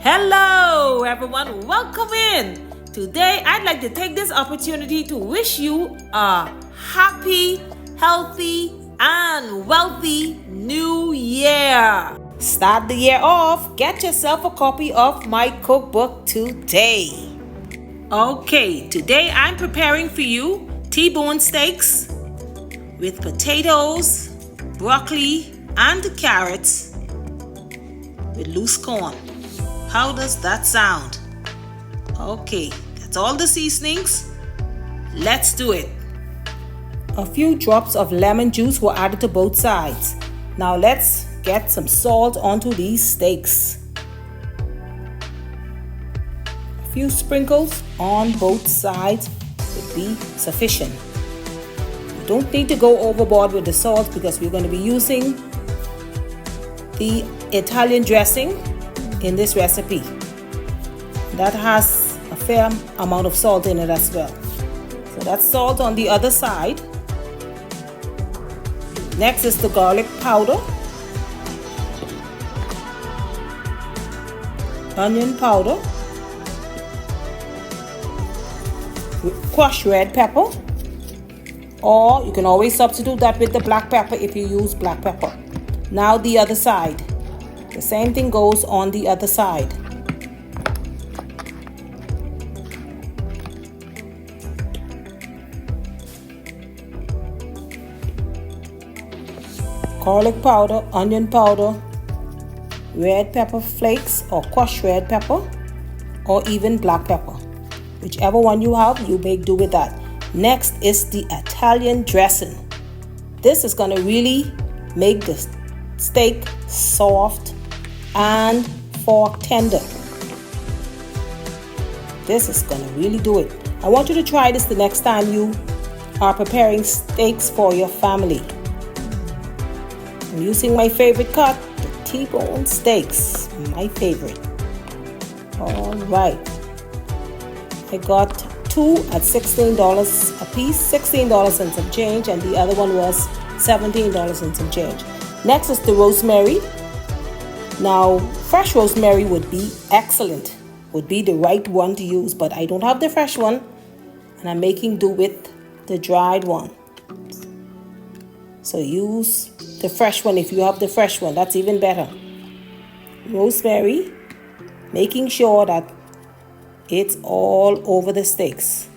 Hello everyone, welcome in. Today I'd like to take this opportunity to wish you a happy, healthy, and wealthy new year. Start the year off, get yourself a copy of my cookbook today. Okay, today I'm preparing for you T-bone steaks with potatoes, broccoli, and carrots with loose corn. How does that sound? Okay, that's all the seasonings. Let's do it. A few drops of lemon juice were added to both sides. Now let's get some salt onto these steaks. A few sprinkles on both sides would be sufficient. You don't need to go overboard with the salt because we're going to be using the Italian dressing in this recipe. That has a fair amount of salt in it as well. So that's salt on the other side. Next is the garlic powder, onion powder, crushed red pepper, or you can always substitute that with the black pepper if you use black pepper. Now the other side. The same thing goes on the other side. Garlic powder, onion powder, red pepper flakes or crushed red pepper, or even black pepper. Whichever one you have, you make do with that. Next is the Italian dressing. This is going to really make the steak soft and fork tender. This is going to really do it. I want you to try this the next time you are preparing steaks for your family. I'm using my favorite cut, the T-bone steaks, my favorite. All right. I got two at $16 a piece, $16 and some change, and the other one was $17 and some change. Next is the rosemary. Now, fresh rosemary would be excellent, would be the right one to use, but I don't have the fresh one, and I'm making do with the dried one. So use the fresh one if you have the fresh one, that's even better. Rosemary, making sure that it's all over the steaks.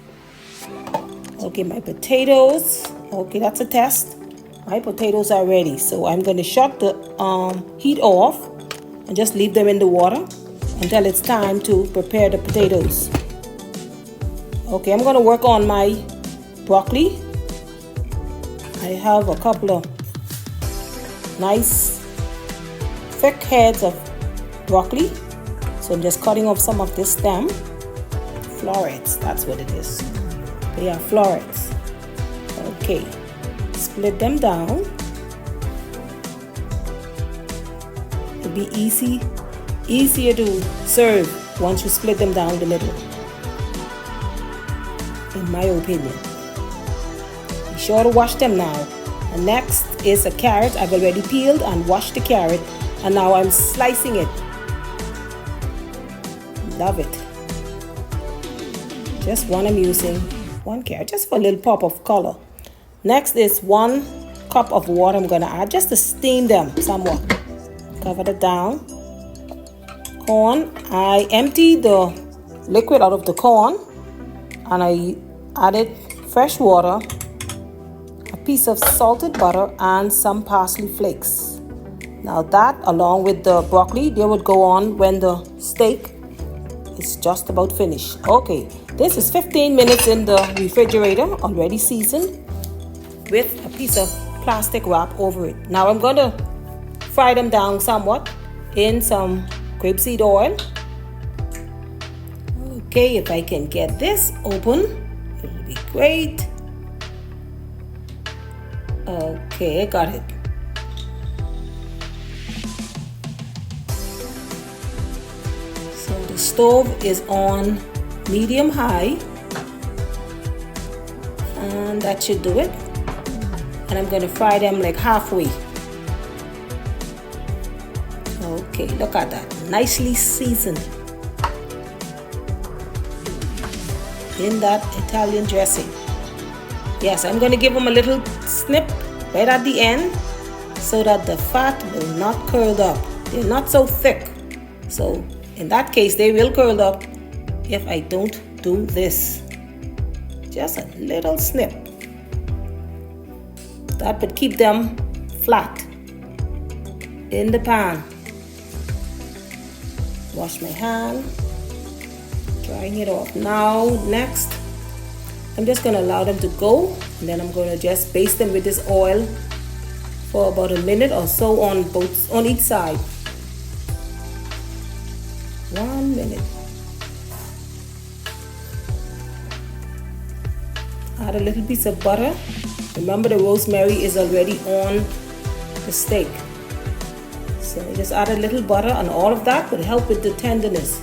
Okay, my potatoes, okay, that's a test. My potatoes are ready, so I'm going to shut the heat off and just leave them in the water until it's time to prepare the potatoes. Okay, I'm going to work on my broccoli. I have a couple of nice thick heads of broccoli, so I'm just cutting off some of this stem. Florets, that's what it is. They are florets. Okay, split them down. It'll be easier to serve once you split them down the middle, in my opinion. Be sure to wash them now. And next is a carrot. I've already peeled and washed the carrot, and now I'm slicing it. Love it. Just one I'm using, one carrot, just for a little pop of color. Next is 1 cup of water I'm going to add just to steam them somewhat. Cover it down. Corn, I emptied the liquid out of the corn and I added fresh water, a piece of salted butter, and some parsley flakes. Now that, along with the broccoli, they would go on when the steak is just about finished. Okay, this is 15 minutes in the refrigerator, already seasoned, with a piece of plastic wrap over it. Now I'm going to fry them down somewhat in some grapeseed oil. Okay, if I can get this open, it will be great. Okay, I got it. So the stove is on medium high, and that should do it. And I'm going to fry them like halfway. Okay, look at that. Nicely seasoned. in that Italian dressing. Yes, I'm going to give them a little snip right at the end so that the fat will not curl up. They're not so thick. So in that case, they will curl up if I don't do this. Just a little snip. That would keep them flat in the pan. Wash my hand, drying it off. Now next, I'm just going to allow them to go, and then I'm going to just baste them with this oil for about a minute or so on each side. 1 minute. Add a little piece of butter. Remember, the rosemary is already on the steak. So just add a little butter, and all of that will help with the tenderness.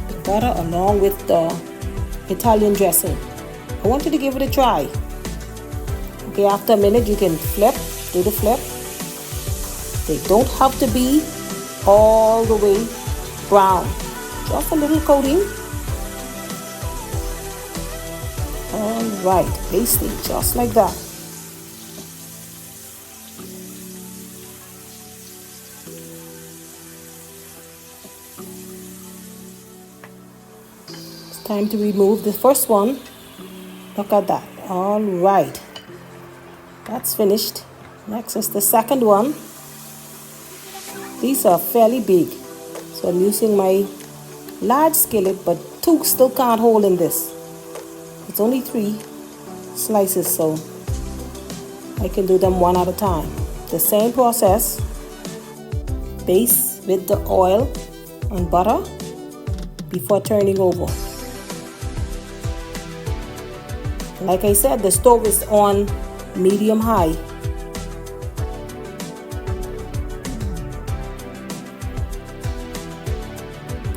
The butter along with the Italian dressing. I want you to give it a try. Okay, after a minute you can flip, do the flip. They don't have to be all the way brown. Just a little coating. Alright, basting just like that. It's time to remove the first one. Look at that. Alright. That's finished. Next is the second one. These are fairly big, so I'm using my large skillet, but 2 still can't hold in this. It's only 3 slices, so I can do them one at a time. The same process. Baste with the oil and butter before turning over. Like I said, the stove is on medium high.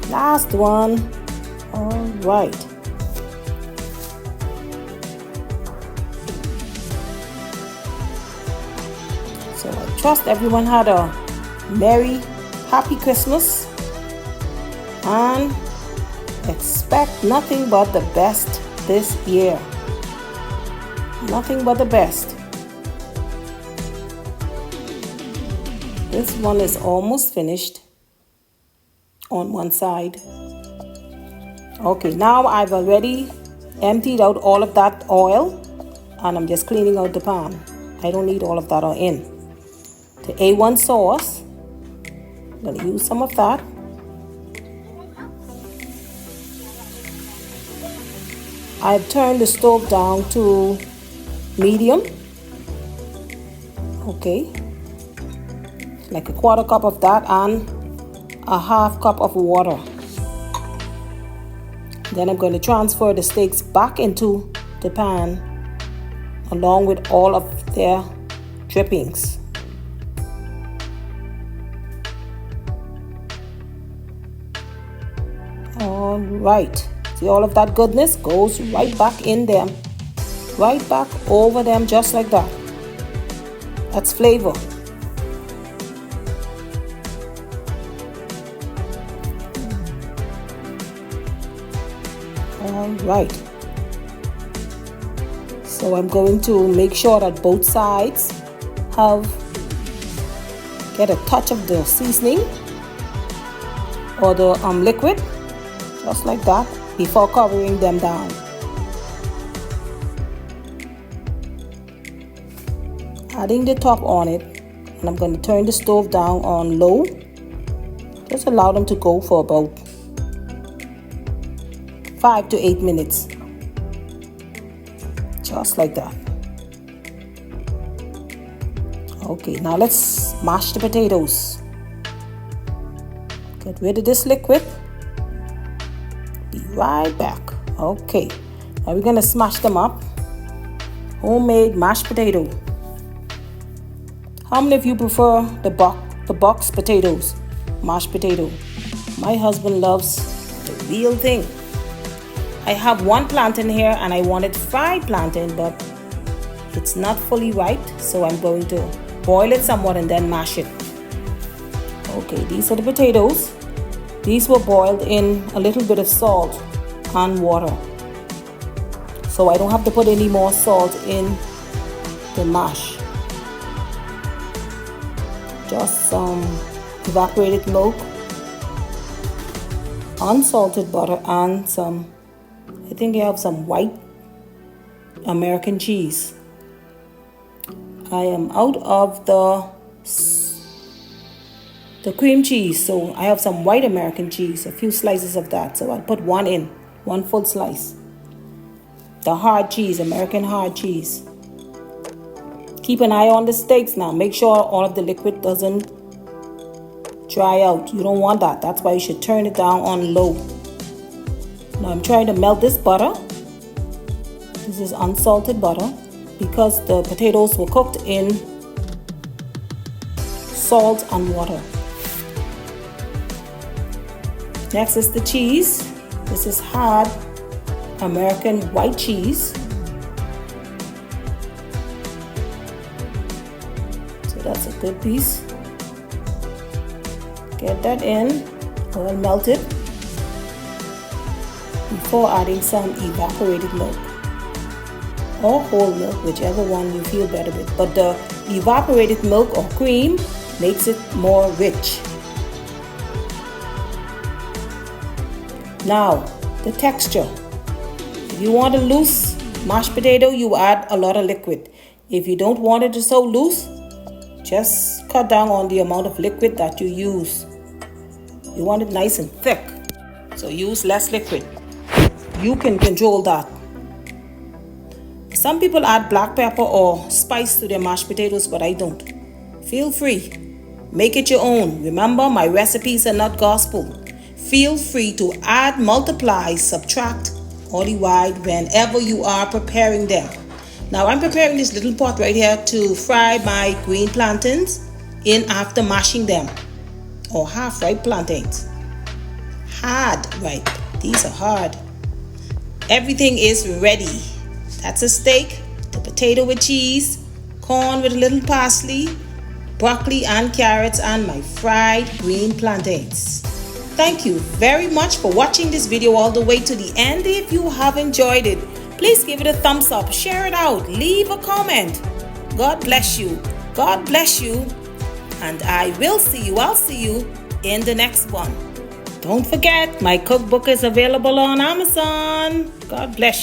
Last one. All right. So I trust everyone had a merry, happy Christmas and expect nothing but the best this year. Nothing but the best. This one is almost finished on one side. Okay, now I've already emptied out all of that oil and I'm just cleaning out the pan. I don't need all of that in. The A1 sauce, I'm going to use some of that. I've turned the stove down to medium. Okay, like a 1/4 cup of that and a 1/2 cup of water. Then I'm going to transfer the steaks back into the pan along with all of their drippings. All right, see, all of that goodness goes right back in them, right back over them, just like that. That's flavor. All right, so I'm going to make sure that both sides get a touch of the seasoning or the liquid, just like that, before covering them down. Adding the top on it, and I'm going to turn the stove down on low. Just allow them to go for about 5 to 8 minutes. Just like that. Okay, now let's mash the potatoes. Get rid of this liquid. Be right back. Okay, now we're going to smash them up. Homemade mashed potato. How many of you prefer the box potatoes, mashed potato? My husband loves the real thing. I have one plantain here and I wanted fried plantain, but it's not fully ripe, so I'm going to boil it somewhat and then mash it. Okay, these are the potatoes. These were boiled in a little bit of salt and water. So I don't have to put any more salt in the mash. Just some evaporated milk, unsalted butter, and I think I have some white American cheese. I am out of the cream cheese, so I have some white American cheese, a few slices of that. So I'll put one full slice. The hard cheese, American hard cheese. Keep an eye on the steaks now. Make sure all of the liquid doesn't dry out. You don't want that. That's why you should turn it down on low. Now I'm trying to melt this butter. This is unsalted butter because the potatoes were cooked in salt and water. Next is the cheese. This is hard American white cheese. So that's a good piece. Get that in, well melted, before adding some evaporated milk or whole milk, whichever one you feel better with. But the evaporated milk or cream makes it more rich. Now, the texture. If you want a loose mashed potato, you add a lot of liquid. If you don't want it so loose, just cut down on the amount of liquid that you use. You want it nice and thick, so use less liquid. You can control that. Some people add black pepper or spice to their mashed potatoes, but I don't. Feel free. Make it your own. Remember, my recipes are not gospel. Feel free to add, multiply, subtract, or divide whenever you are preparing them. Now I'm preparing this little pot right here to fry my green plantains in after mashing them, or half-ripe plantains. Hard ripe. These are hard. Everything is ready. That's a steak, the potato with cheese, corn with a little parsley, broccoli and carrots, and my fried green plantains. Thank you very much for watching this video all the way to the end. If you have enjoyed it, please give it a thumbs up, share it out, leave a comment. God bless you. God bless you. And I'll see you in the next one. Don't forget, my cookbook is available on Amazon. God bless you.